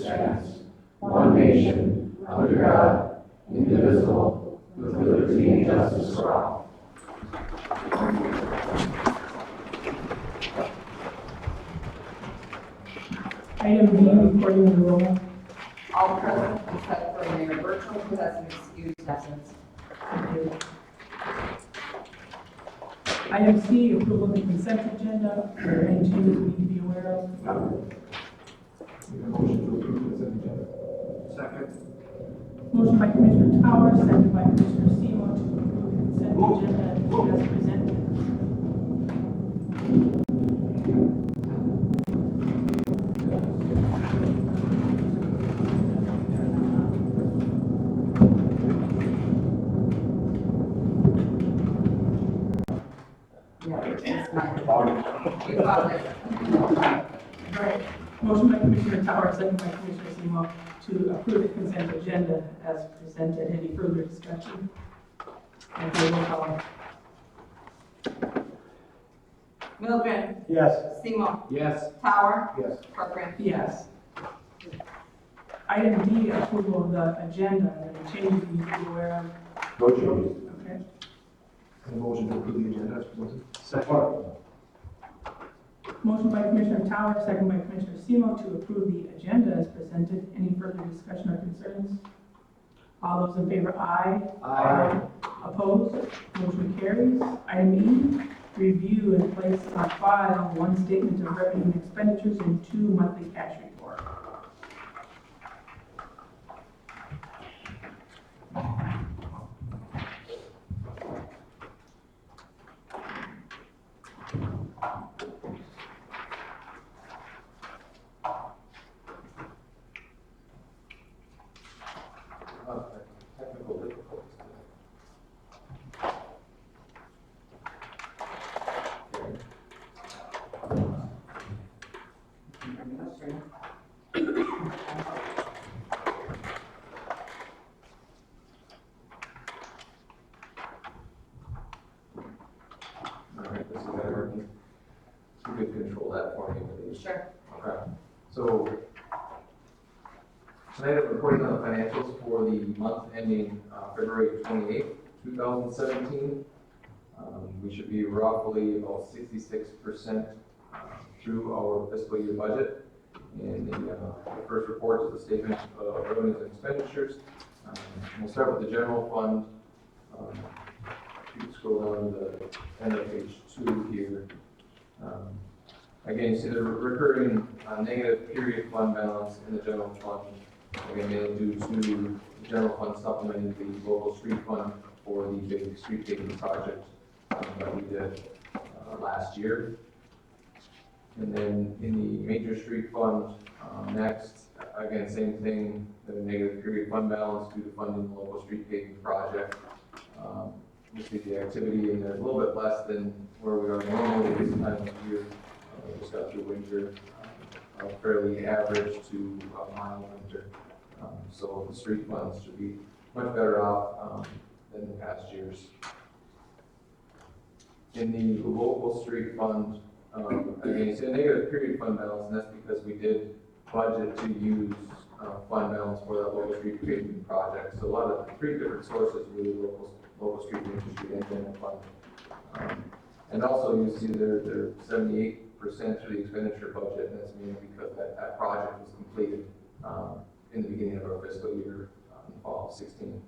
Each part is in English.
stands, one nation, under God, indivisible, with liberty and justice for all. Item B, recording of the roll. All present except for Mayor Burchell, who has an excused absence. Thank you. Item C, approval of the consent agenda. Are there any changes we need to be aware of? Make a motion to approve the consent agenda. Second. Motion by Commissioner Towers, second by Commissioner Semo to approve the consent agenda as presented. Yeah, it's my. You got it. Right. Motion by Commissioner Towers, second by Commissioner Semo to approve the consent agenda as presented. Any further discussion? And roll call. Milgren, Yes. Seymour, Yes. Tower, Yes. Corcoran. Yes. Item D, approval of the agenda. Are there any changes we need to be aware of? No changes. Okay. Make a motion to approve the agenda as presented. Second. Motion by Commissioner Towers, second by Commissioner Semo to approve the agenda as presented. Any further discussion or concerns? All those in favor, aye. Aye. Opposed? Motion carries. Item E, review and place on file one statement of revenue and expenditures and two monthly cash report. Technical difficulties today. All right, this is better working. You could control that for me, please. Sure. Okay, so tonight I'm reporting on the financials for the month ending February 28th, 2017. We should be roughly about 66% through our fiscal year budget. And the first report is the statement of revenues and expenditures. We'll start with the general fund. If you scroll down to the end of page 2 here. Again, you see the recurring negative period fund balance in the general fund. Again, mainly due to the general fund supplementing the local street fund for the big street paving project that we did last year. And then in the major street fund, next, again, same thing, the negative period fund balance due to funding the local street paving project. You see the activity in there is a little bit less than where we are normally this time of year. We just got through winter, fairly average to mild winter. So the street funds should be much better off than the past years. In the local street fund, again, it's a negative period fund balance, and that's because we did budget to use fund balance for that local street paving project. So a lot of three different sources, really, local street, major street, and general fund. And also you see they're 78% through the expenditure budget, and that's mainly because that project was completed in the beginning of our fiscal year in the fall of 16.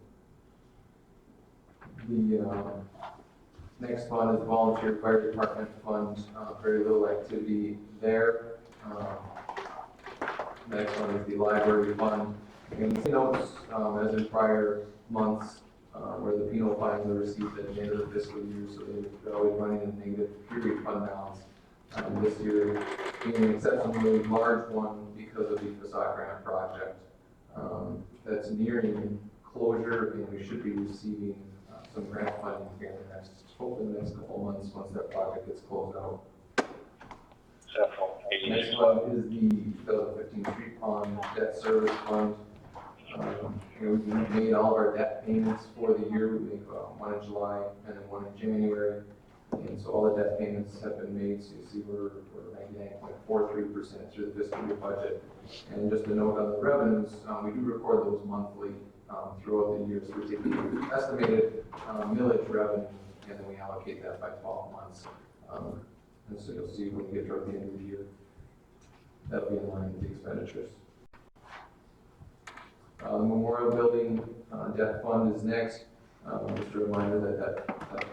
The next fund is the volunteer fire department fund. Very little activity there. Next one is the library fund. And you see notes as in prior months where the penal fines are received at the end of the fiscal year, so they're always running a negative period fund balance. This year being an exceptionally large one because of the facade grant project that's nearing closure, and we should be receiving some grant funding here in the next, hopefully in the next couple of months once that project gets closed out. Next one is the 2015 Street Pond Debt Service Fund. We've made all of our debt payments for the year. We make one in July and then one in January. And so all the debt payments have been made, so you see we're 99.43% through the fiscal year budget. And just a note on the revenues, we do record those monthly throughout the year, so we take the estimated millage revenue, and then we allocate that by 12 months. And so you'll see when we get toward the end of the year, that'll be in line with the expenditures. The Memorial Building debt fund is next. Just a reminder that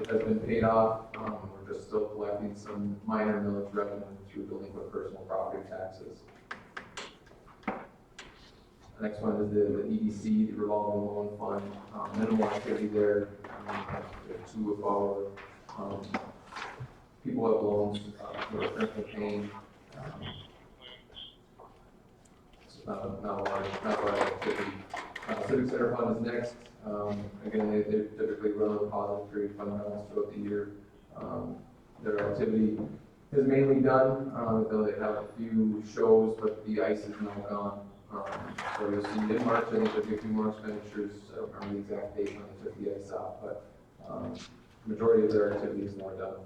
has been paid off. We're just still collecting some minor millage revenue through delinquent personal property taxes. The next one is the EDC, the revolving loan fund. Minimal activity there. Two of our people have loans who are currently paying. Not a large activity. Civic Center Fund is next. Again, they typically run a positive period fund balance throughout the year. Their activity is mainly done. They have a few shows, but the ice is now gone. So you'll see in March, I think there'll be a few more expenditures. I don't remember the exact date when they took the ice off, but the majority of their activity is now done.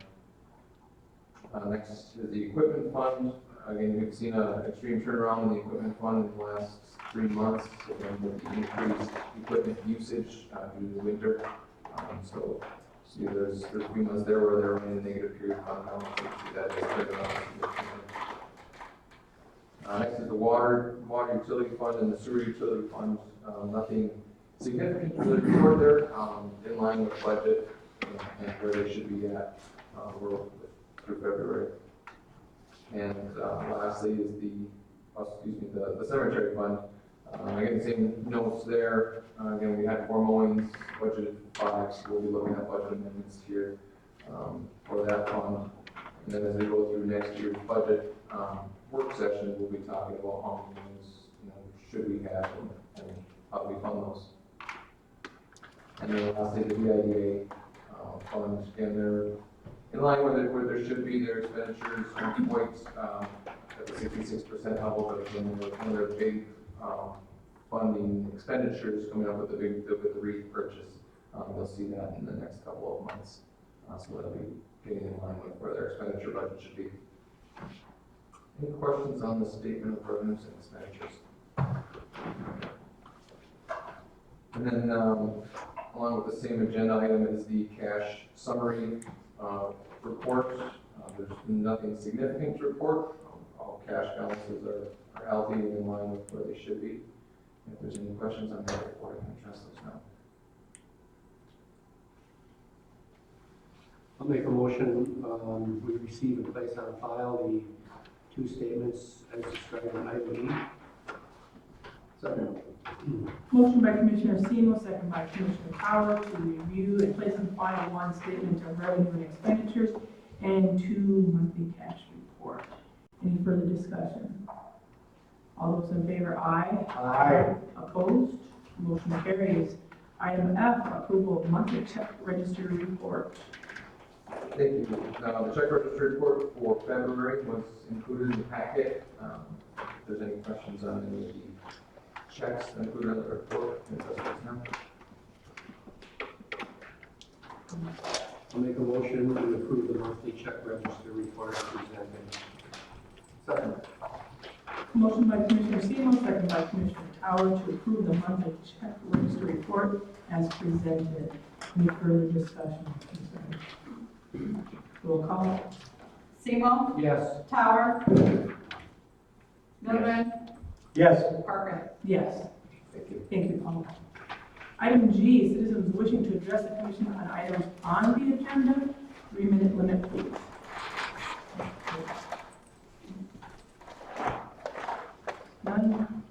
Next is the equipment fund. Again, we've seen an extreme turnaround in the equipment fund in the last 3 months, again, with the increased equipment usage due to the winter. So see, there's a few months there where they're in a negative period fund balance. So you see that is turned around significantly. Next is the water utility fund and the sewer utility fund. Nothing significant to really report there. In line with budget and where they should be at through February. And lastly is the cemetery fund. Again, the same notes there. Again, we had 4 mowings, budgeted 5, so we'll be looking at budget amendments here for that fund. And then as we go through next year's budget work session, we'll be talking about how many mowings should we have and how do we fund those. And then lastly, the VIDA fund. Again, they're in line where there should be. Their expenditures aren't quite at the 66% level, but again, one of their big funding expenditures coming up with the wreath purchase. You'll see that in the next couple of months. So that'll be getting in line with where their expenditure budget should be. Any questions on the statement of revenues and expenditures? And then along with the same agenda item is the cash summary report. There's nothing significant to report. All cash balances are healthy and in line with where they should be. If there's any questions on that report, I can address those now. I'll make a motion, we receive and place on file the 2 statements as described in item E. Second. Motion by Commissioner Semo, second by Commissioner Tower to review and place on file 1 statement of revenue and expenditures and 2 monthly cash report. Any further discussion? All those in favor, aye. Aye. Opposed? Motion carries. Item F, approval of monthly check register report. Thank you. Now, the check register report for February was included in the packet. If there's any questions on any of the checks included in the report, can you address those now? I'll make a motion to approve the monthly check register report as presented. Second. Motion by Commissioner Semo, second by Commissioner Tower to approve the monthly check register report as presented. Any further discussion? Roll call. Semo? Yes. Tower? Milburn? Yes. Parker? Yes. Thank you. Thank you, Paul. Item G, citizens wishing to address the commission on items on the agenda. 3-minute limit, please. None.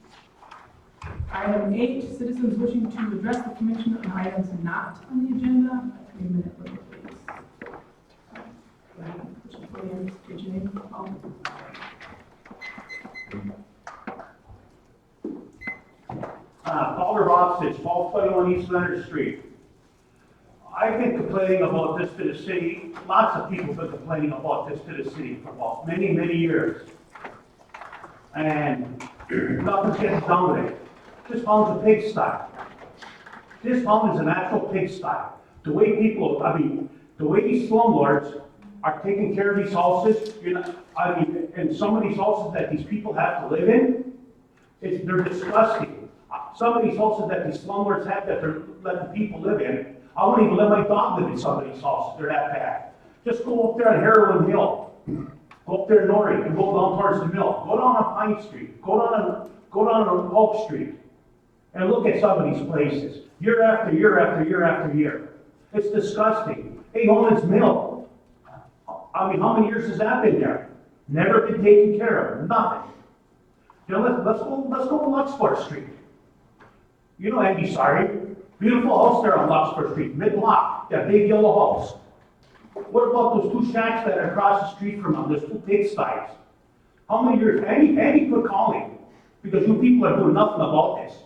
Item H, citizens wishing to address the commission on items not on the agenda. A 3-minute limit, please. Go ahead, state your name. Paul Robsich, 1221 East Leonard Street. I've been complaining about this to the city. Lots of people have been complaining about this to the city for about many, many years. And nothing's getting done with it. This town's a pigsty. This town is an actual pigsty. The way people, the way these slumlords are taking care of these houses, you know, I mean, and some of these houses that these people have to live in, they're disgusting. Some of these houses that these slumlords have that they're letting people live in, I wouldn't even let my dog live in some of these houses, they're that bad. Just go up there on Heroin Hill, go up there in Norrie, and go down towards the mill, go down on Pine Street, go down on Oak Street, and look at some of these places, year after year after year after year. It's disgusting. Hey, Holman's Mill, I mean, how many years has that been there? Never been taken care of, nothing. You know, let's go to Luxford Street. You know Andy, sorry. Beautiful house there on Luxford Street, mid-block, that big yellow house. What about those two shacks that are across the street from them, those two pigsties? How many years? Andy quit calling, because you people are doing nothing about this.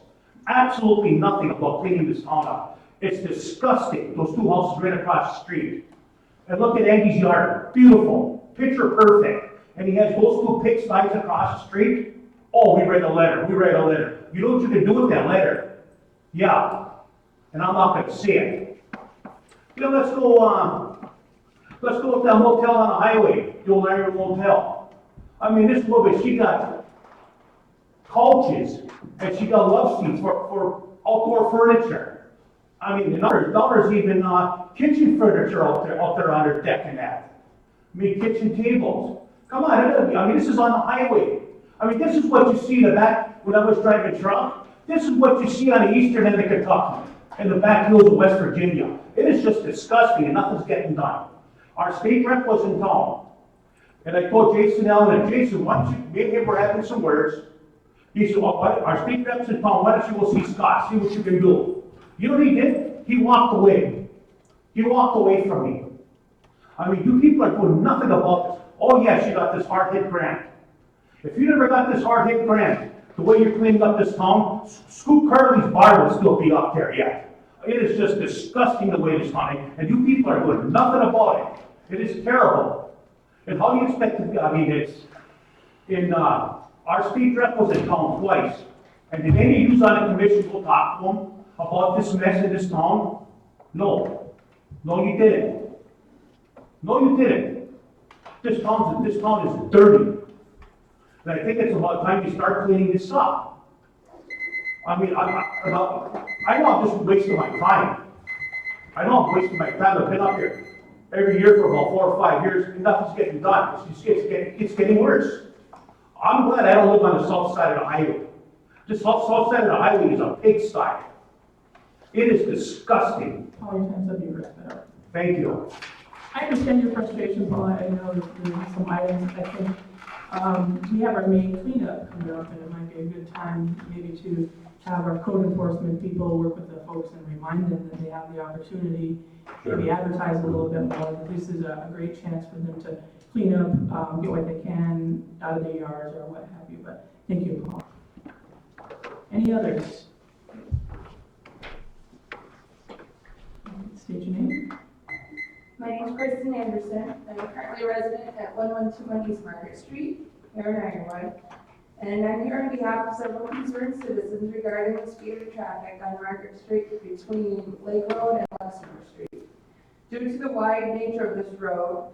Absolutely nothing about cleaning this town up. It's disgusting, those two houses right across the street. And look at Andy's yard, beautiful, picture perfect. And he has those two pigsties across the street. Oh, we write a letter. You know what you can do with that letter? Yeah, and I'm not gonna say it. You know, let's go with that motel on the highway, the old Iron Motel. I mean, this woman, she got couches, and she got love seats for outdoor furniture. I mean, there's even kitchen furniture out there on her deck and that. I mean, kitchen tables. Come on, I mean, this is on the highway. I mean, this is what you see in the back when I was driving truck. This is what you see on the eastern end of Kentucky and the back hills of West Virginia. It is just disgusting and nothing's getting done. Our state rep was in town. And I told Jason Allen, Jason, why don't you, me and him were having some words. He said, well, our state rep's in town, why don't you go see Scott, see what you can do. You know what he did? He walked away. He walked away from me. I mean, you people are doing nothing about this. Oh yeah, she got this hard hit grant. If you never got this hard hit grant, the way you're cleaning up this town, Scoop Curley's bar would still be up there yet. It is just disgusting the way it is done, and you people are doing nothing about it. It is terrible. And how do you expect to be, I mean, it's, our state rep was in town twice, and did any of you on the commission go talk to him about this mess in this town? No. No, you didn't. No, you didn't. This town is dirty. And I think it's about time you start cleaning this up. I mean, I know I'm just wasting my time. I know I'm wasting my time. I've been up here every year for about 4 or 5 years, and nothing's getting done. It's getting worse. I'm glad I don't live on the south side of the highway. The south side of the highway is a pigsty. It is disgusting. All your time's up, you wrap it up. Thank you. I understand your frustration, Paul. I know there's some items, I think, we have our May cleanup coming up, and it might be a good time maybe to have our code enforcement people work with the folks and remind them that they have the opportunity to be advertised a little bit more, that this is a great chance for them to clean up, get what they can out of their yards or what have you, but thank you, Paul. Any others? State your name. My name is Kristen Anderson. I'm currently a resident at 1121 East Market Street, here in Ironwood. And I'm here on behalf of several concerned citizens regarding the speed of traffic on Market Street between Lake Road and Luxembourg Street. Due to the wide nature of this road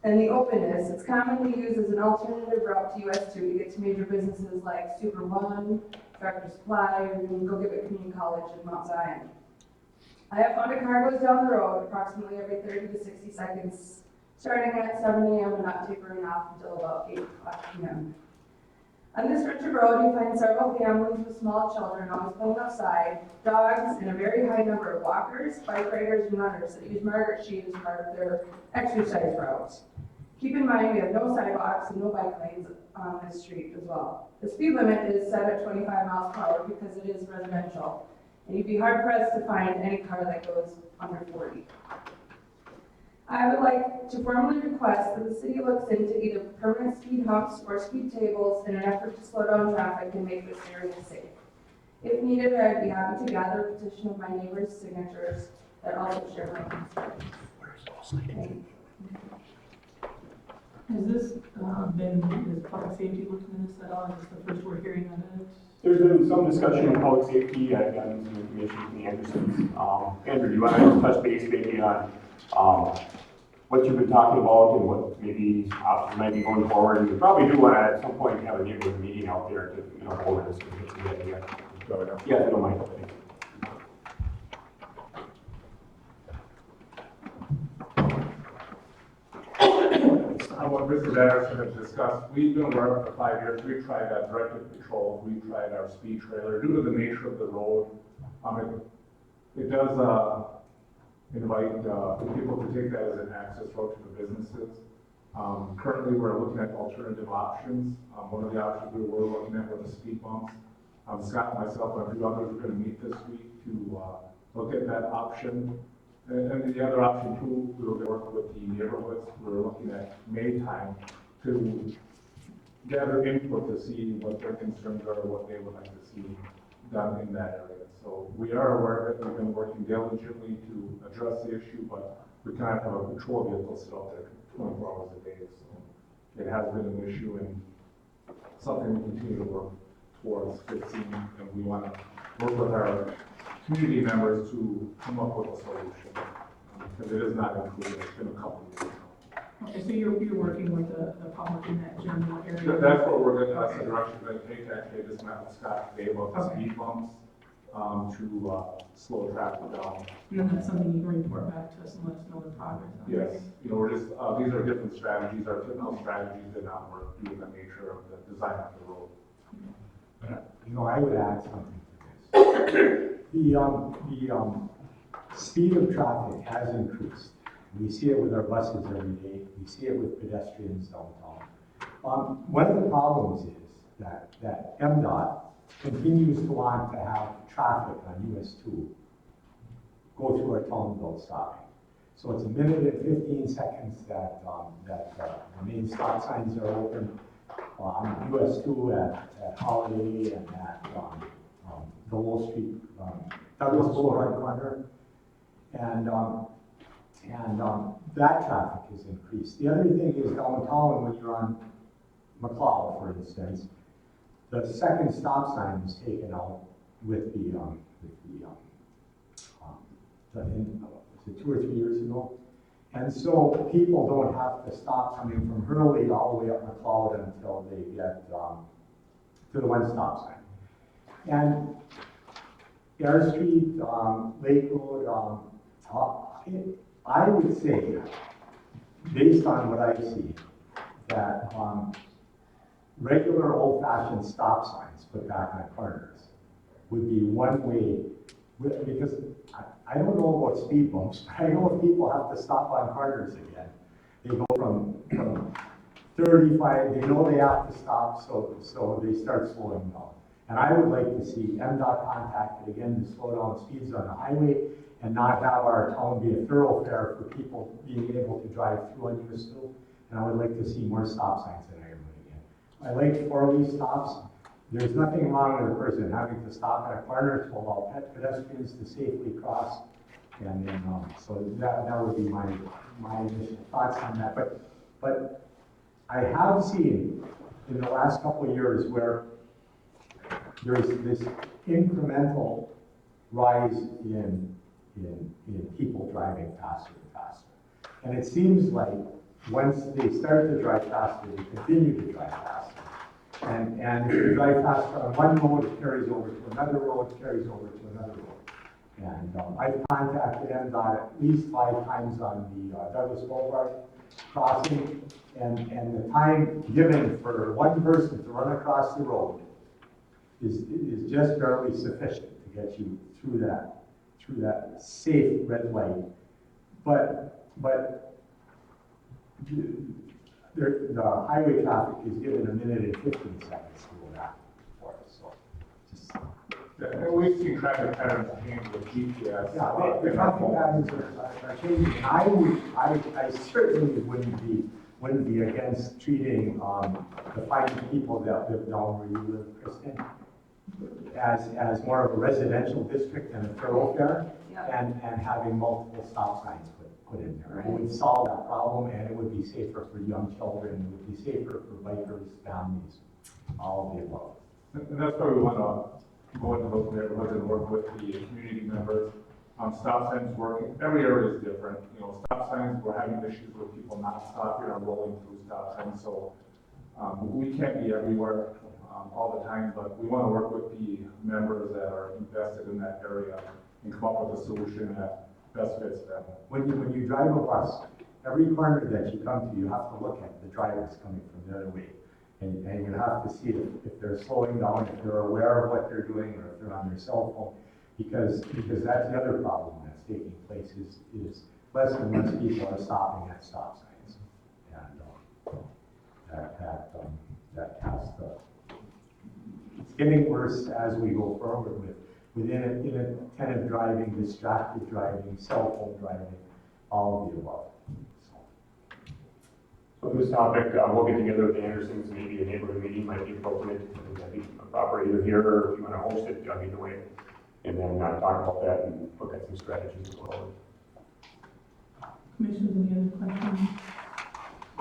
and the openness, it's commonly used as an alternative route to US 2 to get to major businesses like Super One, Tractor Supply, or even Go Give It Community College in Mount Zion. I have found a car goes down the road approximately every 30 to 60 seconds, starting at 7 a.m. and not tapering off until about 8 o'clock p.m. On this stretch of road, you find several families with small children always playing outside, dogs, and a very high number of walkers, bike riders, and runners that use Margaret Street as part of their exercise routes. Keep in mind, we have no sidewalks and no bike lanes on this street as well. The speed limit is set at 25 miles per hour because it is residential. And you'd be hard pressed to find any car that goes under 40. I would like to formally request that the city looks into either permanent speed humps or speed tables in an effort to slow down traffic and make this area safe. If needed, I'd be happy to gather a petition of my neighbors' signatures that also share my concerns. Has this is public safety looking at this at all? Is this the first we're hearing on it? There's been some discussion on public safety. I've gotten some information from the Andersons. Andrew, do you want to touch base maybe on what you've been talking about and what maybe options might be going forward. And we probably do want to at some point have a neighborhood meeting out there to, go over this and get some idea. So, yeah, I don't mind. What Mr. Anderson has discussed, we've been working for 5 years. We've tried directed patrol, we've tried our speed trailer. Due to the nature of the road, it does invite people to take that as an access road to the businesses. Currently, we're looking at alternative options. One of the options we were looking at were the speed bumps. Scott and myself and a few others are going to meet this week to look at that option. And the other option too, we were going to work with the neighborhoods. We were looking at May time to gather input to see what their concerns are, what they would like to see done in that area. So we are aware of it. We've been working diligently to address the issue, but we can't have a patrol vehicle sit out there 24 hours a day. So it has been an issue and something we continue to work towards fixing, and we want to work with our community members to come up with a solution, because it is not included. It's been a couple of years now. Okay, so you're working with the public in that general area? That's what we're going to, that's the direction we're going to take. Actually, I just met with Scott today about the speed bumps to slow traffic down. And then that's something you can report back to us and let us know the progress on. Yes, we're just, these are different strategies. Our typical strategies did not work due to the nature of the design of the road. I would add something to this. The speed of traffic has increased. We see it with our buses every day. We see it with pedestrians downtown. One of the problems is that MDOT continues to want to have traffic on US 2 go through our town without stopping. So it's 1 minute and 15 seconds that the main stop signs are open on US 2 at Holiday and at the Wall Street, Douglas Boulevard corner. And that traffic has increased. The other thing is downtown, when you're on McLeod, for instance, the second stop sign was taken out with was it 2 or 3 years ago? And so people don't have to stop coming from Hurley all the way up McLeod until they get to the one stop sign. And Air Street, Lake Road, I would say, based on what I see, that regular old-fashioned stop signs put back on corners would be one way, because I don't know about speed bumps, but I know if people have to stop on corners again, they go from 35, they know they have to stop, so they start slowing down. And I would like to see MDOT contacted again to slow down speeds on the highway and not have our town be a thoroughfare for people being able to drive through on US 2. And I would like to see more stop signs in Ironwood again. I like four-way stops. There's nothing wrong with a person having to stop at a corner to allow pedestrians to safely cross. And then, so that would be my initial thoughts on that. But I have seen in the last couple of years where there's this incremental rise in people driving faster and faster. And it seems like once they start to drive faster, they continue to drive faster. And if you drive faster on one road, it carries over to another road, carries over to another road. And I've contacted MDOT at least 5 times on the Douglas Boulevard crossing, and the time given for one person to run across the road is just barely sufficient to get you through that safe red light. But the highway traffic is given 1 minute and 15 seconds to go back and forth, so just. And we've seen traffic patterns change with GPS. Yeah, the traffic patterns are changing. I certainly wouldn't be against treating the 5 people that live down where you live, Kristen, as more of a residential district and a thoroughfare, and having multiple stop signs put in there. It would solve that problem, and it would be safer for young children, it would be safer for bikers, families, all of the above. And that's why we want to go into those neighborhoods and work with the community members. Stop signs working, every area is different, you know, stop signs, we're having issues with people not stopping or rolling through stop signs, so, we can't be everywhere, all the time, but we wanna work with the members that are invested in that area and come up with a solution that best fits them. When you drive a bus, every corner that you come to, you have to look at the drivers coming from the other way. And you have to see if they're slowing down, if they're aware of what they're doing, or if they're on their cell phone. Because that's the other problem that's taking place is less and less people are stopping at stop signs. And that has to, it's getting worse as we go forward with inattentive driving, distracted driving, cell phone driving, all of the above. So this topic, we'll get together with the Andersons, maybe a neighborhood meeting might be appropriate, and that'd be proper either here, or if you want to host it, either way. And then talk about that and look at some strategies as well. Commissioners, any other questions?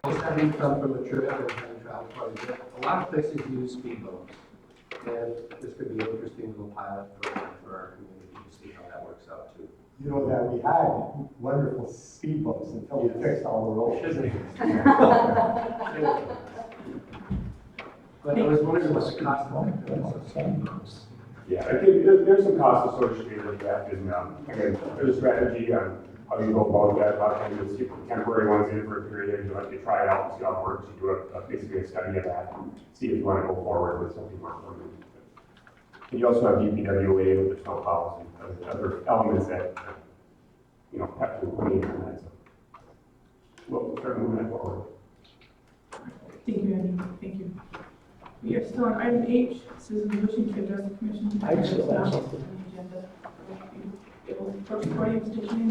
Most having come from a trip and having traveled quite a bit, a lot of places use speed bumps. And this could be an interesting little pilot for our community to see how that works out too. You know that we had wonderful speed bumps until we fixed all the roads. But I was wondering what's the cost of speed bumps? Yeah, I think there's some costs associated with that, and again, there's a strategy on how you go about that. A lot of times it's temporary ones in for a period, you have to try it out and see how it works. You do basically a study of that and see if you want to go forward with something more permanent. And you also have DPWA with the snow plows and other elements that, you know, have to clean and that. So we'll start moving that forward. Thank you, Andy. Thank you. We are still on item H, citizens wishing to address the commission. I just have On something. the agenda. It will approach the podium, station in.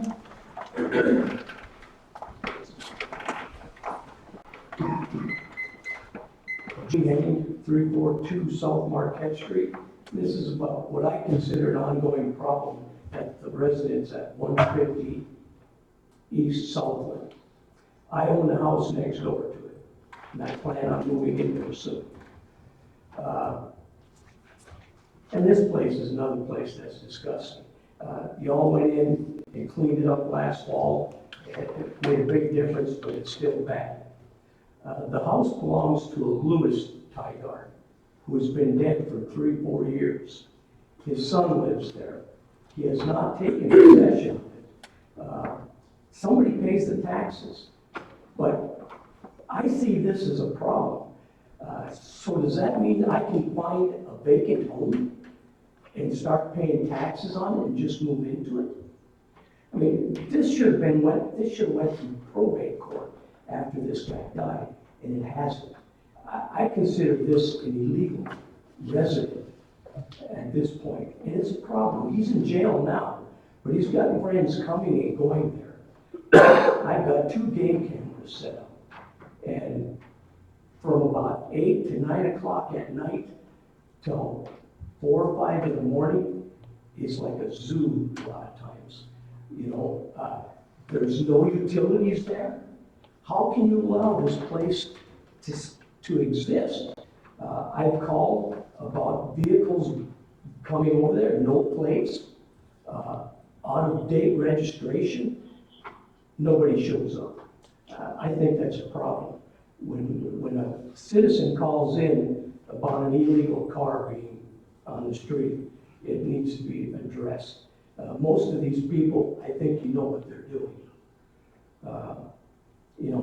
G. 342 South Marquette Street. This is about what I consider an ongoing problem at the residence at 150 East Southland. I own the house next door to it, and I plan on moving in there soon. And this place is another place that's disgusting. Y'all went in and cleaned it up last fall. It made a big difference, but it's still bad. The house belongs to a Lewis Tigard, who has been dead for 3-4 years. His son lives there. He has not taken possession of it. Somebody pays the taxes, but I see this as a problem. So does that mean I can find a vacant home and start paying taxes on it and just move into it? I mean, this should have went through probate court after this guy died, and it hasn't. I consider this an illegal resident at this point, and it's a problem. He's in jail now, but he's got friends coming and going there. I've got 2 game cameras set up, and from about 8 to 9 o'clock at night till 4 or 5 in the morning is like a zoo a lot of times. You know, there's no utilities there. How can you allow this place to exist? I've called about vehicles coming over there, no plates, out-of-date registration. Nobody shows up. I think that's a problem. When a citizen calls in about an illegal car being on the street, it needs to be addressed. Most of these people, I think you know what they're doing. You know,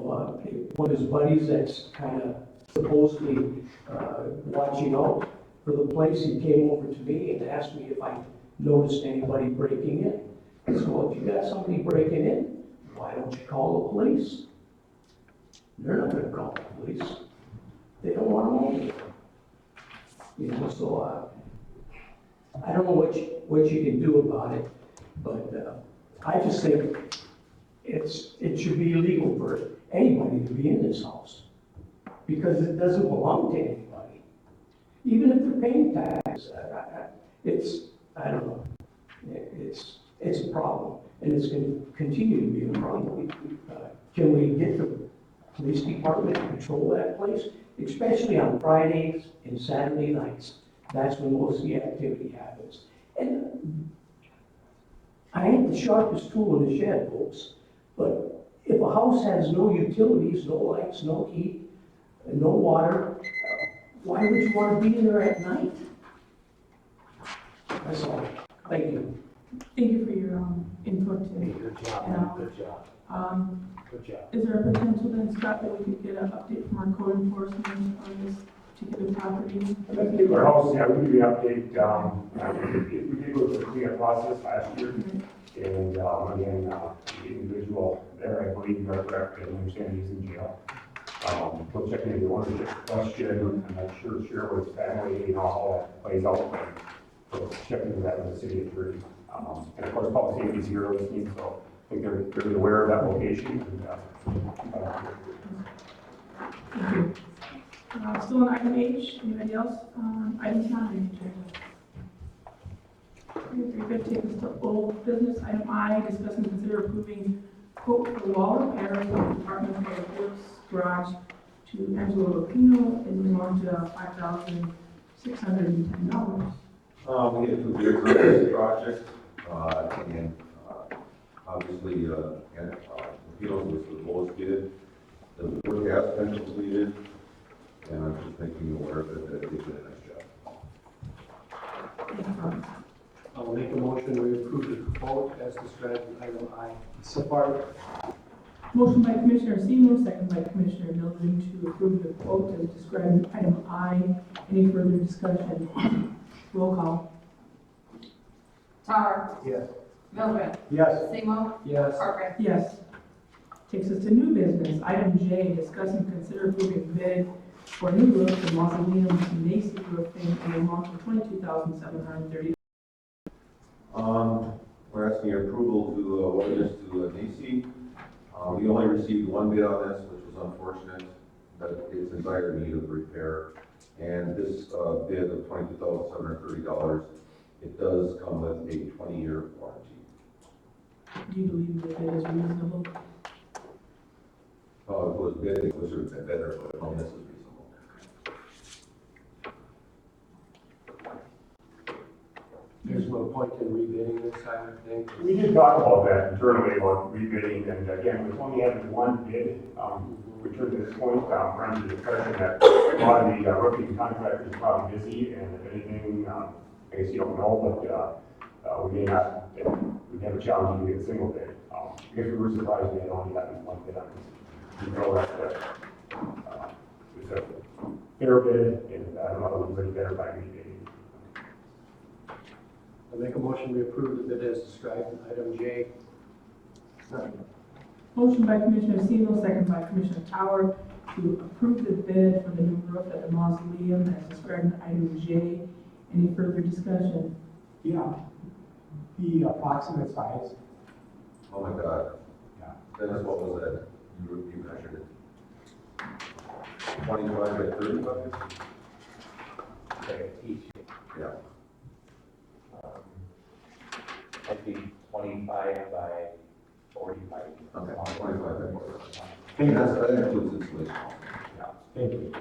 one of his buddies that's kind of supposedly watching out for the place, he came over to me and asked me if I noticed anybody breaking in. I said, well, if you got somebody breaking in, why don't you call the police? They're not gonna call the police. They don't want them over there. You know, so I don't know what you can do about it, but I just think it should be illegal for anybody to be in this house, because it doesn't belong to anybody. Even if they're paying taxes, I don't know. It's a problem, and it's going to continue to be a problem. Can we get the police department to control that place, especially on Fridays and Saturday nights? That's when most of the activity happens. And I ain't the sharpest tool in the shed, folks, but if a house has no utilities, no lights, no heat, and no water, why would you want to be in there at night? That's all. Thank you. Thank you for your input Hey, today. good job, Yeah. man, good job, good job. Is there a potential then, Scott, that we could get an update from our code enforcement on this particular property? That particular house, yeah, we give you an update, we did go through the cleanup process last year, and, again, the individual there, I believe you are correct, and I understand he's in jail. We'll check into the ownership question, I'm not sure what his family, you know, how that plays out, but we'll check into that with the city attorney. And of course, public safety is here listening, so I think they're aware of that location, and, Thank you. Still on item H, anybody else? Item 9. Very good, take us to old business. Item I, discuss and consider approving quote for wall repair from the Department of Public Works Garage to Angelo Lupino in the amount of $5,610. We had 2 bids on this project, and obviously, Lupino's was the lowest bid. The work has been completed, and I'm just making you aware of it, that they did a nice job. I'll make a motion to approve the quote as described in item I. Support. Motion by Commissioner Seymour, second by Commissioner Milden to approve the quote as described in item I. Any further discussion? Roll call. Tower. Yes. Milburn. Yes. Seymour. Yes. Corcoran. Yes. Takes us to new business. Item J, discuss and consider approving bid for new roof for Mausoleum Nacy Roofing in the amount of $22,730. We're asking your approval to award this to Nacy. We only received 1 bid on this, which was unfortunate, but it's in dire need of repair. And this bid of $22,730, it does come with a 20-year warranty. Do you believe the bid is reasonable? If it was bid, it would have been better, but this is reasonable. There's no point in rebidding this, I would think. we did talk about that internally, about rebidding, and again, with only having 1 bid, we turned to this point, we're under the impression that a lot of the roofing contractors are probably busy, and if anything, I guess you don't know, but we may not, we have a challenge to get a single bid. I guess we were surprised we had only gotten 1 bid on this. We know that it's a fair bid, and I don't know if anybody better by rebidding. I'll make a motion to approve the bid as described in item J. Motion by Commissioner Seymour, second by Commissioner Tower to approve the bid for the new roof at the Mausoleum as described in item J. Any further discussion? Yeah. The approximate size. Oh my God. Yeah. Dennis, what was that? You measured it. 25 by 30 buckets? Okay, each, Yeah. I'd be 25 by 45. Okay, 25 by 40. Thank you. That includes installation. Thank you.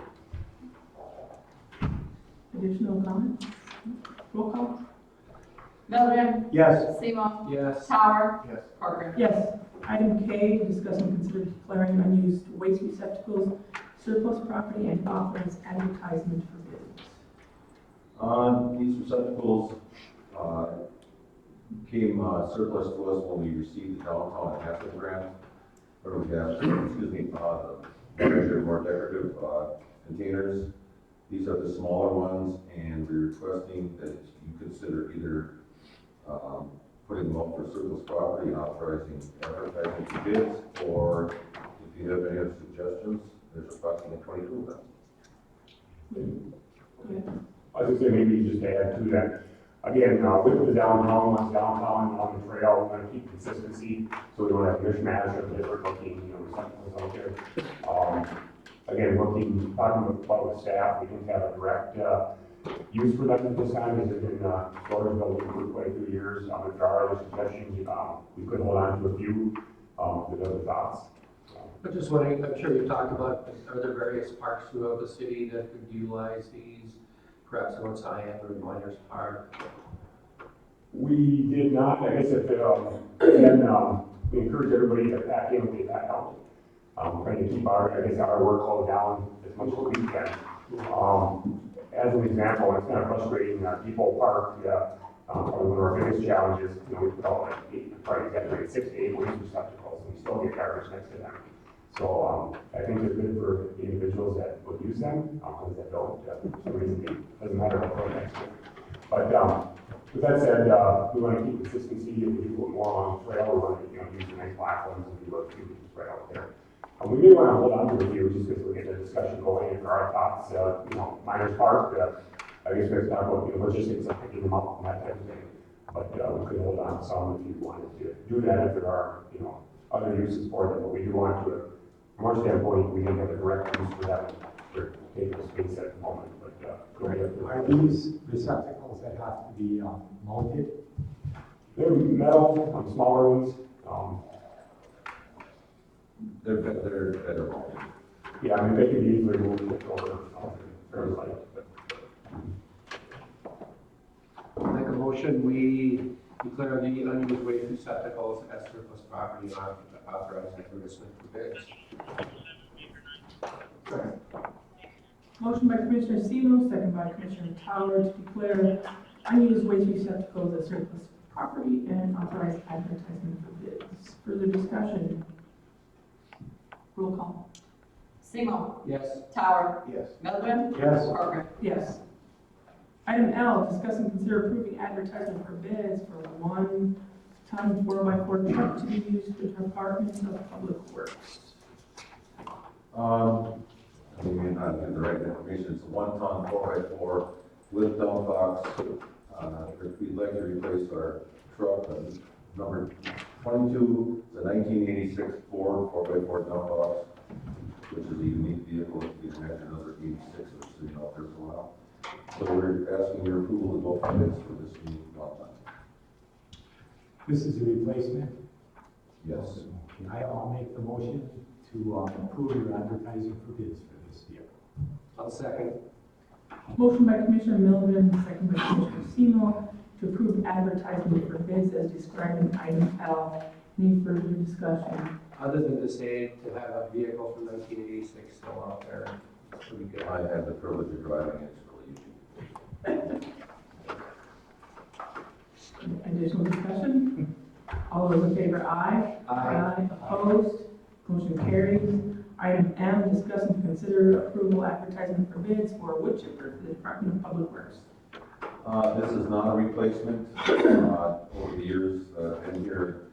Additional comments? Roll call? Milburn. Yes. Seymour. Yes. Tower. Yes. Corcoran. Yes. Item K, discuss and consider declaring unused waste receptacles surplus property and authorize advertisement for bids. These receptacles came surplus to us when we received the downtown asset grant. Or we have, excuse me, larger, more decorative containers. These are the smaller ones, and we're requesting that you consider either putting them up for surplus property and authorizing advertising for bids, or if you have any other suggestions, there's approximately 22 of them. I was gonna say, maybe just to add to that, again, with the downtown, once downtown on the trail, we're gonna keep consistency, so we don't have mishmash of different looking, receptacles out there. Again, talking with staff, we didn't have a direct, use for them at this time, as they've been, storage building for quite a few years. If there are other suggestions, we could hold on to a few, with other thoughts. I'm just wondering, I'm sure you talked about, are there various parks throughout the city that could utilize these? Perhaps North Zion or Miners Park? We did not, I guess if, and, we encourage everybody to pack in what they pack out. Trying to keep I guess, our workload down as much as we can. As an example, it's kind of frustrating, people park, probably one of our biggest challenges, we put out like 6 to 8 waste receptacles, and we still get garbage next to them. So, I think they're good for the individuals that would use them, because they don't, for some reason, it doesn't matter what they're next to. But, with that said, we want to keep consistency, if we do it more on the trail, we want to, use the nice platforms and do it right out there. We may want to hold on to a few just because we're getting the discussion going, and our thoughts, Miners Park, I guess we have to talk about, logistics of picking them up and that type of thing. But, we could hold on to some if you wanted to do that, if there are, other uses for them, but we do want to, from our standpoint, we didn't have a direct use for that, for taking space at the moment, but, go ahead. Are these receptacles that have to be mounted? They're metal, smaller ones, They're better. yeah, I mean, they can be easily moved over, very light, but. Make a motion, we declare the unused waste receptacles as surplus property and authorize advertisement for bids. Motion by Commissioner Semo, second by Commissioner Tower to declare unused waste receptacles as surplus property and authorize advertisement for bids. Further discussion? Roll call. Seymour. Yes. Tower. Yes. Milburn. Yes. Parker. Yes. Item L, discuss and consider approving advertisement for bids for 1-ton 4x4 truck to be used for the Department of Public Works. I mean, not get the right information, it's a 1-ton 4x4 with dump box. We'd like to replace our truck, number 22, it's a 1986 Ford 4x4 dump box, which is a unique vehicle, if you can imagine another 86 that's sitting out there for a while. So we're asking your approval to go for bids for this new 1-ton. This is a replacement? Yes. I'll make the motion to approve your advertising for bids for this vehicle. I'll second. Motion by Commissioner Milburn, second by Commissioner Semo to approve advertisement for bids as described in item L. Any further discussion? Other than to say, to have a vehicle from 1986 still out there, it's pretty good. I had the privilege of driving it, it's really easy. Additional discussion? All those in favor, aye. Aye. Opposed? Motion carries. Item M, discuss and consider approval advertisement for bids for wood chipper for the Department of Public Works. This is not a replacement. Over the years, in here,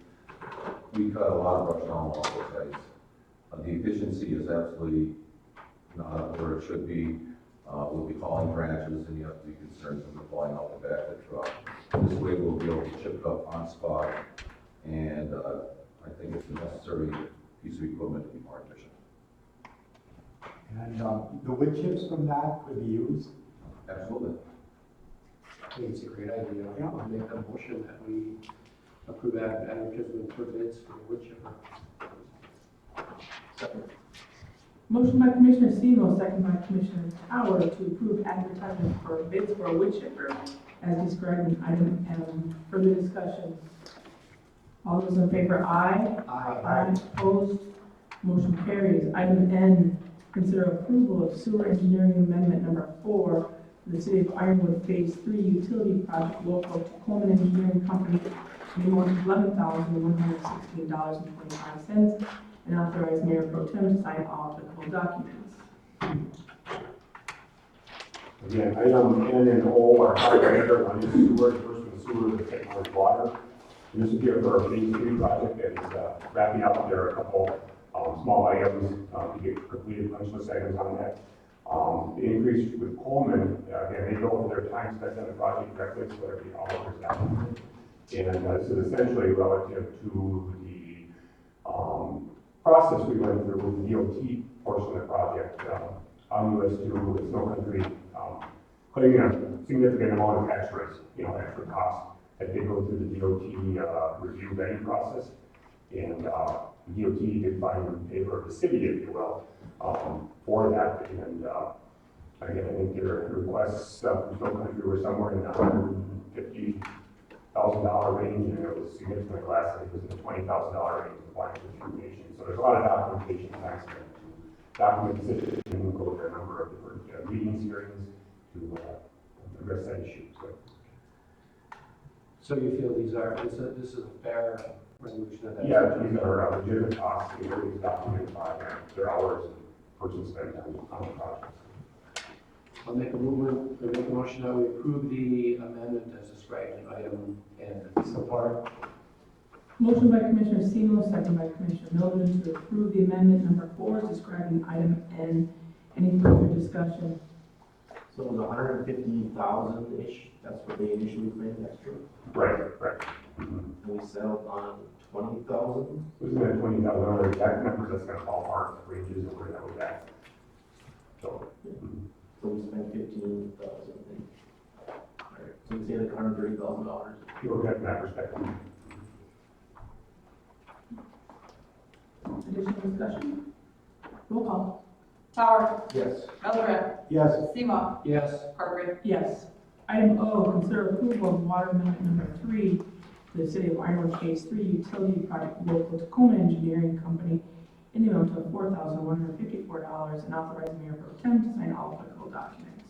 we cut a lot of brush down on all those sites. The efficiency is absolutely not where it should be. We'll be hauling branches, and you have to be concerned when they're falling off the back of the truck. This way, we'll be able to chip it up on spot, and I think it's a necessary piece of equipment to be more efficient. And the wood chips from that could be used? Absolutely. I think it's a great idea. I'll make a motion that we approve advertisement for bids for the wood chipper. Second. Motion by Commissioner Semo, second by Commissioner Tower to approve advertisement for bids for a wood chipper as described in item M. Further discussion? All those in favor, aye. Aye. Opposed? Motion carries. Item N, consider approval of sewer engineering amendment number 4 for the City of Ironwood Phase 3 utility project local to Coleman Engineering Company in the amount of $11,116.25 and authorize Mayor Pro Tem to sign all applicable documents. Again, item N and O are highlighted on your sewer, first with sewer, the second with water. And this is here for our phase 3 project that is wrapping up. There are a couple small items to get completed, punch list items on that. The increase with Coleman, again, they go over their time spent on the project directly, so every hour is that. And this is essentially relative to the process we went through with the DOT portion of the project. On US 2 with Snow Country, putting a significant amount of extras, extra costs that they go through the DOT review vetting process. And DOT did find in favor of the city, if you will, for that. And again, I think their requests from Snow Country were somewhere in the $150,000 $10,000 range, and it was significantly less, I think it was in the $20,000 range, applying for information. So there's a lot of documentation time spent to document the situation, and go through a number of different meetings, hearings, to address that issue. So you feel this is a fair resolution of that? Yeah, these are legitimate costs, they are documented by their hours and person spent on the project. I'll make a motion that we approve the amendment as described in item N. Support. Motion by Commissioner Semo, second by Commissioner Milden to approve the amendment number 4 as described in item N. Any further discussion? So it was 150,000-ish, that's what they initially claimed extra. Right. And we settled on 20,000. Wasn't that 20,000 exact numbers, that's gonna ballpark ranges of where that was at. So. So we spent 15,000. Alright, so we say like $130,000. You look at it from that perspective. Additional discussion? Roll call. Tower. Yes. Eldred. Yes. Seymour. Yes. Parker. Yes. Item O, consider approval of water amendment number 3 to the City of Ironwood Phase 3 utility project local to comm Engineering Company in the amount of $4,154 and authorize the Mayor Pro Tem to sign all applicable documents.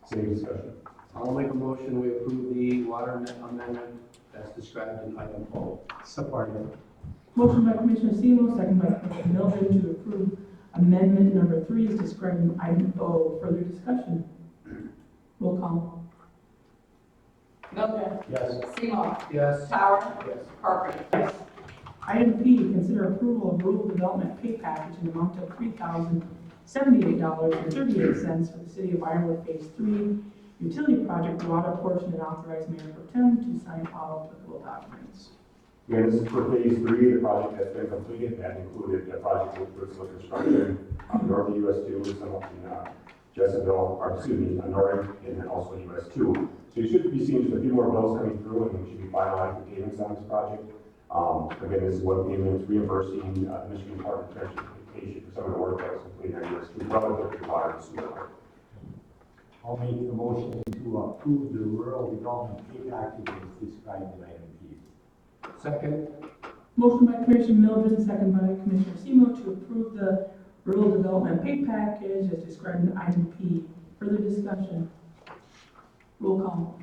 Same discussion. I'll make a motion we approve the water amendment as described in item O. Support. Motion by Commissioner Semo, second by Commissioner Milden to approve amendment number 3 is described in item O. Further discussion? Roll call. Eldred. Yes. Seymour. Yes. Tower. Yes. Parker. Yes. Item P, consider approval of rural development pay package in the amount of $3,078.38 for the City of Ironwood Phase 3 utility project water portion and authorize Mayor Pro Tem to sign all applicable documents. Again, this is for phase 3, the project that's been completed, that included a project with Bristol Construction, north of US 2, some up in Jezebel, or excuse me, Norway, and then also US 2. So you should be seeing just a few more bills coming through, and we should be finalizing payments on this project. Again, this is one payment, it's reimbursing the Michigan Department of Transportation for some of the work that was completed on US 2 relative to water and sewer. I'll make the motion to approve the rural development pay package as described in item P. Second. Motion by Commissioner Milden, second by Commissioner Semo to approve the rural development pay package as described in item P. Further discussion? Roll call.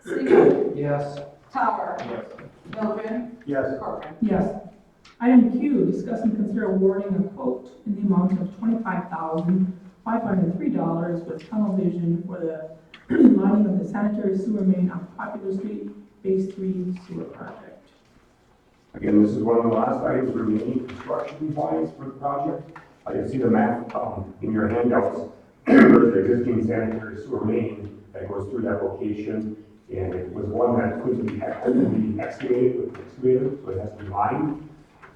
Seymour. Yes. Tower. Yes. Eldred. Yes. Parker. Yes. Item Q, discuss and consider awarding a quote in the amount of $25,503 with tunnel vision for the lining of the sanitary sewer main on Popular Street, Phase 3 sewer project. Again, this is one of the last items remaining construction compliance for the project. I can see the map in your handouts. There's the existing sanitary sewer main that goes through that location, and it was one that couldn't be excavated with an excavator, so it has to be mined.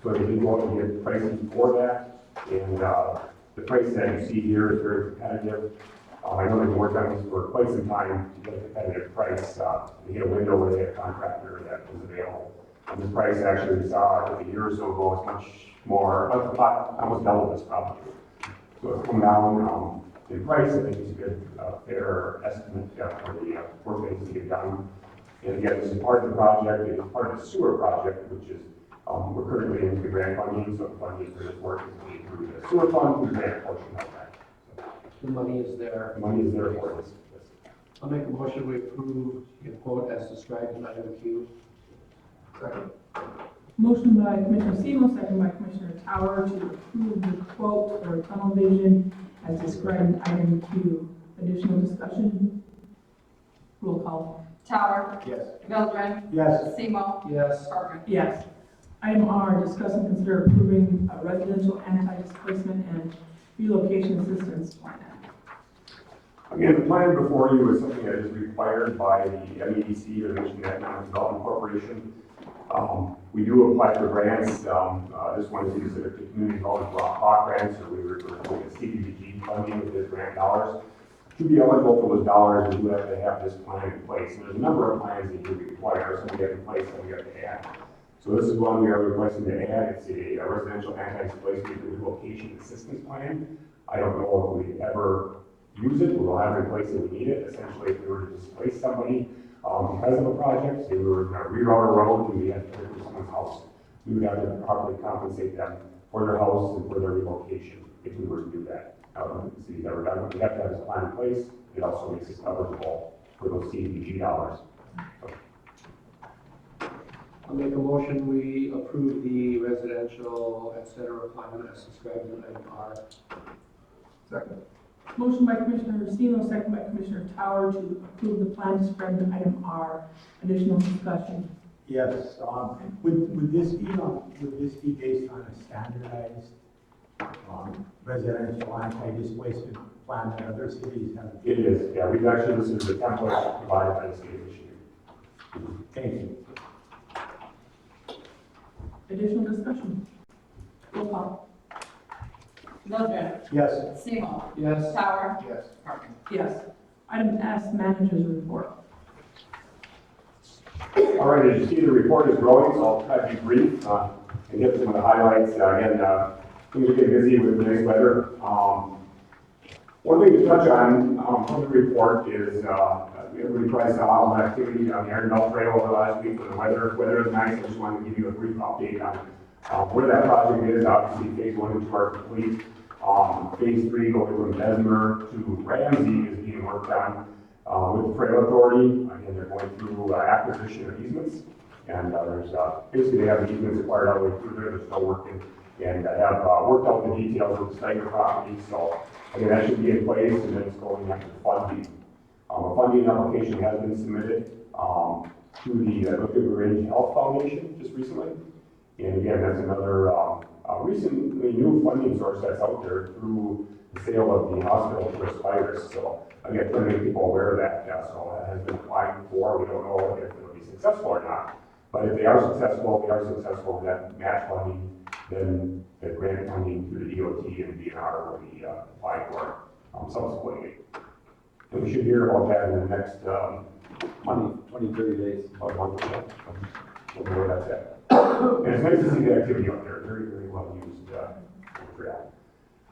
So they did go out and get pricing for that, and the price that you see here is very competitive. I know they've worked on this for quite some time to get a competitive price. They hit a window where they had a contractor that was available. And this price actually we saw a year or so ago is much more, about almost double this probably. So it's come down in price. I think it's a good, fair estimate for the work that needs to get done. And again, this is part of the project, it's part of the sewer project, which is, we're currently into the grant funding, so the funding for this work is being through the sewer fund, through the grant portion of that. The money is there. The money is there for this. I'll make a motion we approve the quote as described in item Q. Second. Motion by Commissioner Semo, second by Commissioner Tower to approve the quote for tunnel vision as described in item Q. Additional discussion? Roll call. Tower. Yes. Eldred. Yes. Seymour. Yes. Parker. Yes. Item R, discuss and consider approving a residential anti-displacement and relocation assistance plan. Again, the plan before you is something that is required by the MEDC, or the Michigan Economic Development Corporation. We do apply for grants. This one is specific to community development block grants, or we refer to it as CDBG funding with this grant dollars. To be eligible for those dollars, we do have to have this plan in place. And there's a number of plans that you require, some we have in place, some we have to add. So this is one we are requesting to add. It's a residential anti-displacement relocation assistance plan. I don't know if we ever use it, we'll have it in place if we need it. Essentially, if we were to displace somebody, Because of the project, they were going to reroute a road and we had to put someone's house. We would have to properly compensate them for their house and for their relocation if we were to do that. The city's never done it. We have to have this plan in place. It also makes us eligible for those CDBG dollars. I'll make a motion, we approve the residential, et cetera, plan as described in item R. Second. Motion by Commissioner Racino, second by Commissioner Tower to approve the plan described in item R. Additional discussion. Yes, would this be based on a standardized, residential anti-displacement plan that other cities have? It is, yeah. We've actually, this is the template provided by the state of Michigan. Thank you. Additional discussion. Roll call. Mildred. Yes. Seymour. Yes. Tower. Yes. Hartman. Yes. Item S, managers report. All right, as you see, the report is growing, so I'll try to be brief and get some of the highlights. Again, things are getting busy with nice weather. One thing to touch on from the report is everybody tries to all the activity on the Iron Belt Trail over the last week when the weather is nice. I just wanted to give you a brief update on where that project is. Obviously, phase 1 and 2 are complete. Phase 3 going from Bessemer to Ramsey is being worked on with the Trail Authority. Again, they're going through acquisition of easements. And there's basically they have the easements acquired all the way through there. They're still working and have worked out the details of the Steiger property. So again, that should be in place, and then it's going after the funding. A funding application has been submitted to the Liquid Range Health Foundation just recently. And again, that's another recently new funding source that's out there through the sale of the hospital to Aspirus. So again, trying to make people aware of that. So that has been applied for. We don't know if it'll be successful or not. But if they are successful with that match funding, then the grant funding through the DOT and DNR will be applied for subsequently. And we should hear about that in the next 30 days. about a month or so. We'll know where that's at. And it's nice to see the activity out there. Very, very well used for that.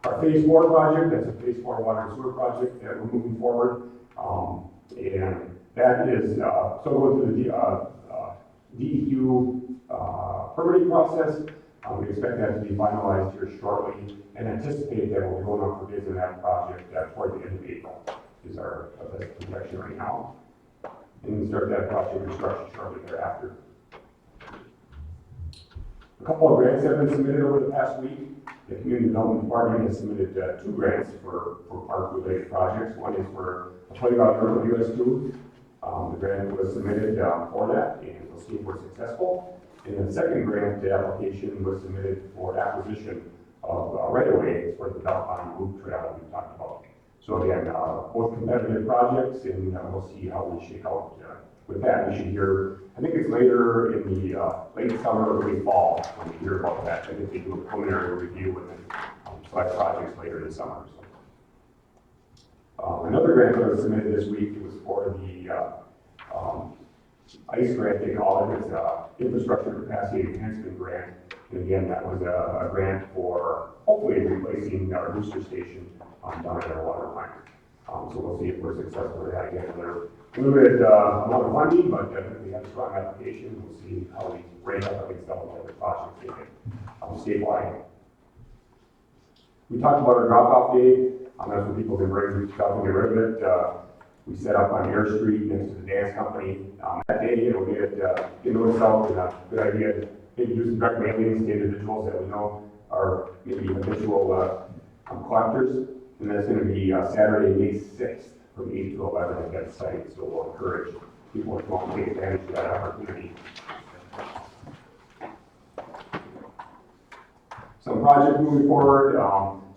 Our phase 4 project, that's a phase 4 water and sewer project that we're moving forward. And that is still going through the DEQ permitting process. We expect that to be finalized here shortly and anticipate that we'll be going out for bids in that project toward the end of April is our best projection right now. And we start that project construction shortly thereafter. A couple of grants have been submitted over the past week. The Community Development Department has submitted 2 grants for park-related projects. One is for a playground for US 2. The grant was submitted for that, and we'll see if we're successful. And the second grant application was submitted for acquisition of right-of-way for the Beltline Loop Trail that we talked about. So again, both competitive projects, and we'll see how we shake out with that. We should hear, I think it's later in the late summer or early fall when we hear about that. I think they do a preliminary review and then select projects later this summer. So. Another grant that was submitted this week was for the ICE grant, they call it. It's Infrastructure Capacity Enhancement Grant. And again, that was a grant for hopefully replacing our booster station down at our water plant. So we'll see if we're successful with that. Again, they're limited amount of funding, but definitely have a strong application. We'll see how we rank up against all the other projects statewide. We talked about our drop-off day. That's when people can bring stuff and get rid of it. We set up on Air Street next to the dance company. That day, it'll get noticed out, and a good idea to maybe do some direct mailings to individuals that we know are maybe habitual collectors. And that's going to be Saturday, May 6th from 8 to 11 at that site. So we'll encourage people to come and take advantage of that opportunity. Some projects moving forward.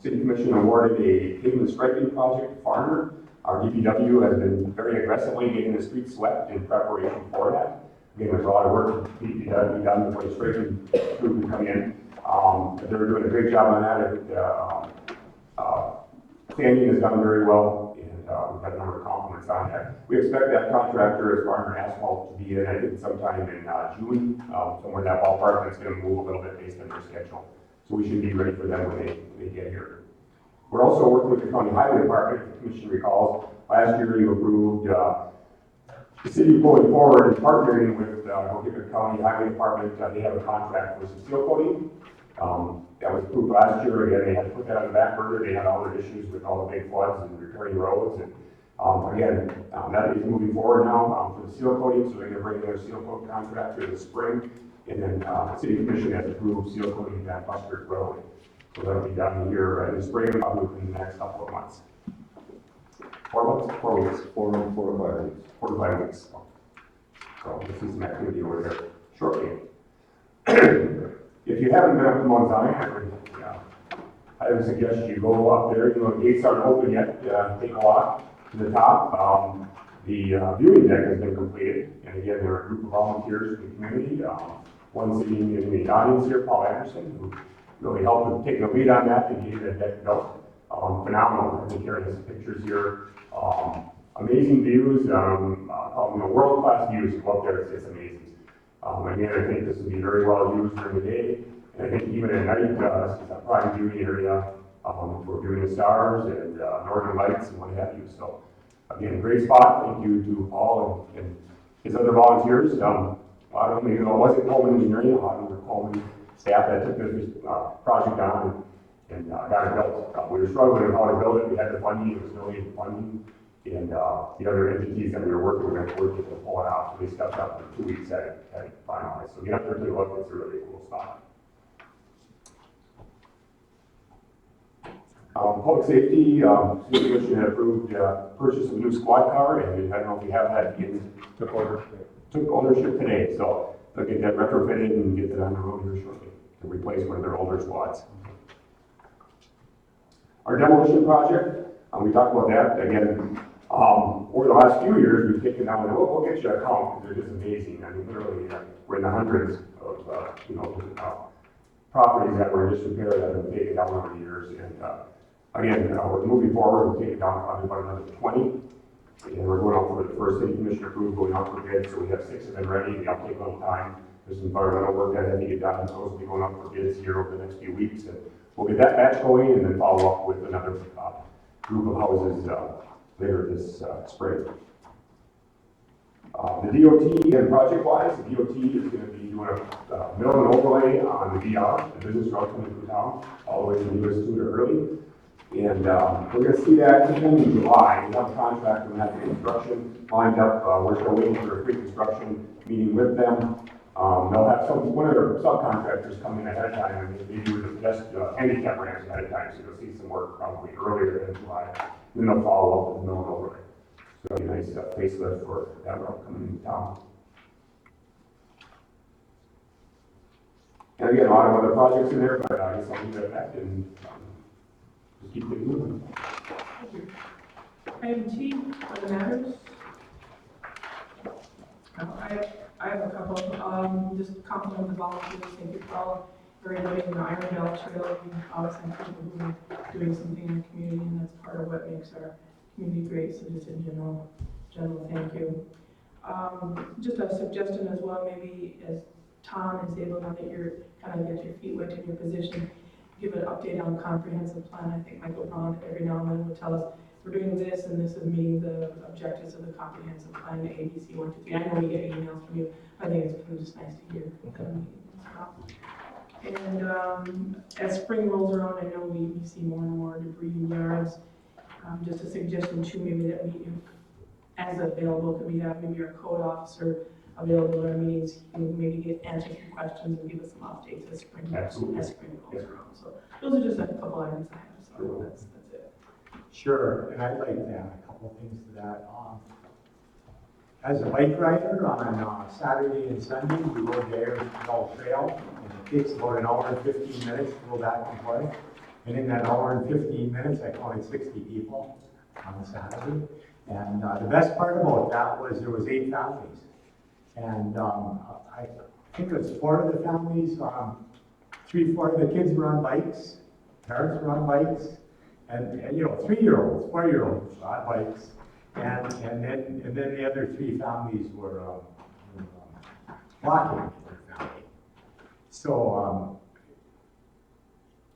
City Commission awarded a pavement striping project to Farmer. Our DPW has been very aggressively getting the streets swept in preparation for that. Again, there's a lot of work to be done before the striping crew can come in. They're doing a great job on that. Sanding has done very well, and we've had a number of compliments on that. We expect that contractor as Farmer Asphalt to be in, I think, sometime in June, somewhere in that ballpark. That's going to move a little bit based on their schedule. So we should be ready for them when they get here. We're also working with the County Highway Department. If the Commission recalls, last year you approved the city going forward and partnering with, Cohasset County Highway Department, they have a contract for some seal coating. That was approved last year, again, they had to put that on the back burner, they had all their issues with all the big floods and repairing roads, and, that is moving forward now, for the seal coating, so they're gonna bring their seal coat contractor in the spring, and then, the city commission has approved seal coating that Buster Road. So that'll be done here in the spring, probably within the next couple of months. 4 months, 4 weeks. 4 to 5 weeks. 4 to 5 weeks. So we'll see some activity over there shortly. If you haven't been up to Mount Zion, I would suggest you go up there. You know, the gates aren't open yet. Take a walk to the top. The viewing deck has been completed. And again, there are a group of volunteers from the community. One sitting in the audience here, Paul Anderson, who really helped with taking the lead on that and getting that deck built. Phenomenal. I think here are some pictures here. Amazing views, world-class views of up there. It's amazing. Again, I think this will be very well used during the day. And I think even at night, this is a prime viewing area for viewing the stars and northern lights and what have you. So, again, great spot. Thank you to Paul and his other volunteers. A lot of them, even though it wasn't Coleman Engineering, a lot of them were Coleman staff that took this project on and got it built. We were struggling with how to build it. We had the funding, it was no need funding. And the other entities that we were working with were able to pull it out. So they stepped up in 2 weeks at it finalized. So get up there to look, it's a really cool spot. Public safety, City Commission had approved purchase of a new squad car, and I don't know if we have that in. Took ownership today, so they'll get that retrofitted and get that on the road here shortly to replace one of their older squads. Our demolition project, we talked about that again. Over the last few years, we've taken down, we'll get you a count, because they're just amazing. I mean, literally, we're in the hundreds of, properties that were in disrepair that have been taken down over the years. And again, we're moving forward, we'll take it down probably about another 20. And we're going out for the first city commission approved, going out for bid, so we have 6 of them ready. They'll take a little time. There's some environmental work that had to get done, and those will be going out for bids here over the next few weeks. And we'll get that batch going and then follow up with another group of houses later this spring. The DOT and project-wise, the DOT is going to be doing a mill and overlay on the VR, the business route coming through town, all the way from US 2 to Early. And we're going to see that sometime in July. We have a contract with that construction lined up. We're still waiting for a pre-construction meeting with them. They'll have one of their subcontractors come in ahead of time, and they do the best handicap ramps ahead of time, so you'll see some work probably earlier than July. Then they'll follow up with the mill and overlay. So it'll be a nice facelift for that route coming into town. And again, a lot of other projects in there, but I guess I'll leave that back and just keep it moving. Item T, other matters? I have a couple, just compliment the volunteers, thank you for all, everybody in the Ironwood Trail, obviously people who are doing something in the community, and that's part of what makes our community great, so just in general thank you. Just a suggestion as well, maybe as Tom is able, now that you're kind of get your feet wet in your position, give an update on the comprehensive plan. I think Michael Braun every now and then will tell us, we're doing this and this is meeting the objectives of the comprehensive plan, the ABC 1, 2, 3. I know we get emails from you. I think it's just nice to hear. And as spring rolls around, I know we see more and more debris in yards. Just a suggestion too, maybe that we, as available, could we have maybe our code officer available at our meetings, and maybe answer some questions and give us some updates as spring rolls around. So those are just a couple items I have. So that's it. Sure, and I'd like to add a couple of things to that. As a bike rider on Saturday and Sunday, we rode the Ironwood Trail, and it takes about an hour and 15 minutes to go back and forth. And in that hour and 15 minutes, I counted 60 people on Saturday. And the best part about that was there was 8 families. And I think it was 4 of the families, 3-4 of the kids were on bikes, parents were on bikes, and 3-year-olds, 4-year-olds on bikes. And then the other 3 families were walking their family. So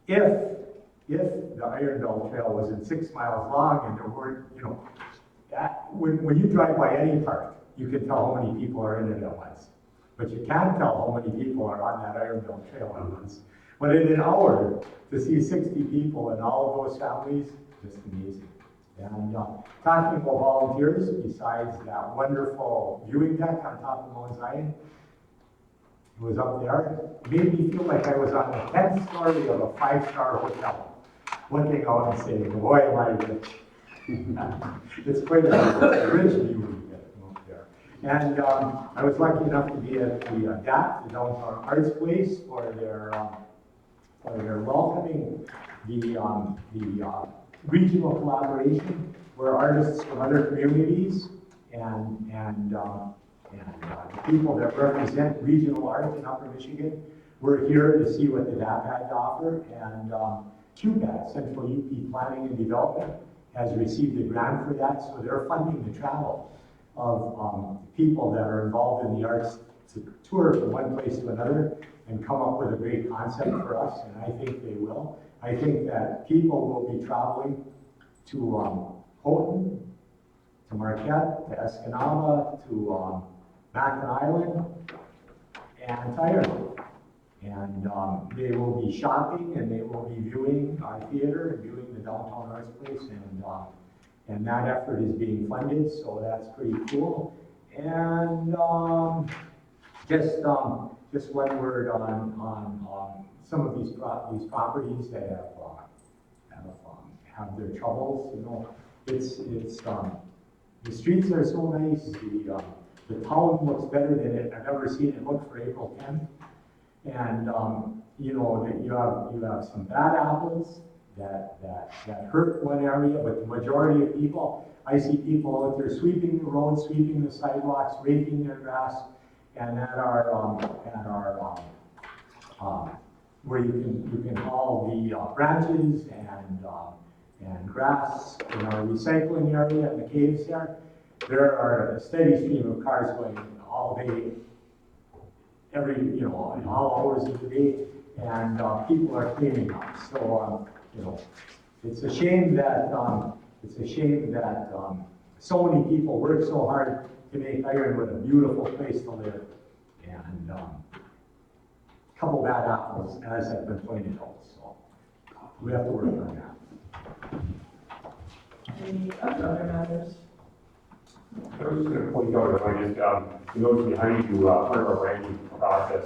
if the Ironwood Trail wasn't 6 miles long and there weren't, when you drive by any park, you can tell how many people are in it at once. But you can't tell how many people are on that Ironville Trail at once. But in an hour, to see 60 people and all of those families, just amazing. And talking about volunteers, besides that wonderful viewing deck on top of Mount Zion, it was up there, it made me feel like I was on the 10th story of a 5-star hotel, looking out and saying, boy, am I rich. It's quite a rich view you get from up there. And I was lucky enough to be at the DAP, the Downtown Arts Place, for their welcoming the regional collaboration, where artists from other communities and the people that represent regional art in Upper Michigan were here to see what the DAP had to offer. And QPAD, Central UP Planning and Development, has received a grant for that, so they're funding the travel of people that are involved in the arts to tour from one place to another and come up with a great concept for us, and I think they will. I think that people will be traveling to Houghton, to Marquette, to Escanaba, to Mackinac Island, and to Ironwood. And they will be shopping, and they will be viewing our theater and viewing the Downtown Arts Place, and that effort is being funded, so that's pretty cool. And just one word on some of these properties that have their troubles. You know, it's the streets are so nice. The town looks better than I've ever seen it look for April 10th. And you know that you have some bad apples that hurt one area, but the majority of people, I see people out there sweeping the roads, sweeping the sidewalks, raking their grass, and at our where you can haul the branches and grass in our recycling area in the caves there. There are a steady stream of cars going all day, in all hours of the day, and people are cleaning up. So it's a shame that so many people work so hard to make Ironwood a beautiful place to live, and a couple bad apples, as have been pointed out. So we have to work on that. Any other matters? I was just going to point out, you notice behind you, part of our ranking process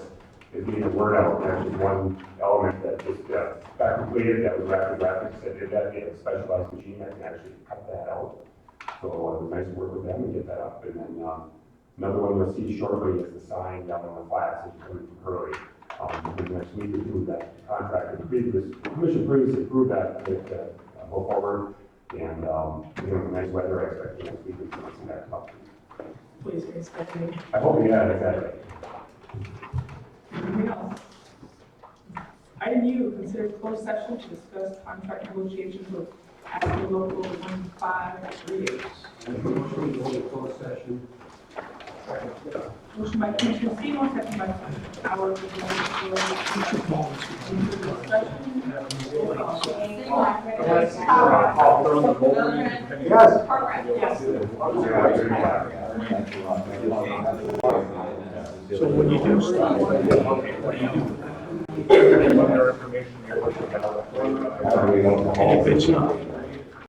is getting a word out. There's just one element that just got completed, that was Rapid Graphics that did that. They have a specialized machine that can actually cut that out. So it was nice to work with them and get that up. And then another one you'll see shortly is the sign down on the flats as you're coming from Hurley. The next week or two, that contract, the commission previously approved that to go forward. And nice weather, I expect next week we can see that come. Please, expecting. I hope, yeah, exactly. Anything else? Item U, consider closed session to discuss contract negotiations with Aspen Local 1538. Motion to go into closed session. Motion by Commissioner Seymour, second by Commissioner Howard, to go into closed session. Roll call. Yes. So when you do stuff, what do you do? Their information, you're pushing it out. And if it's not,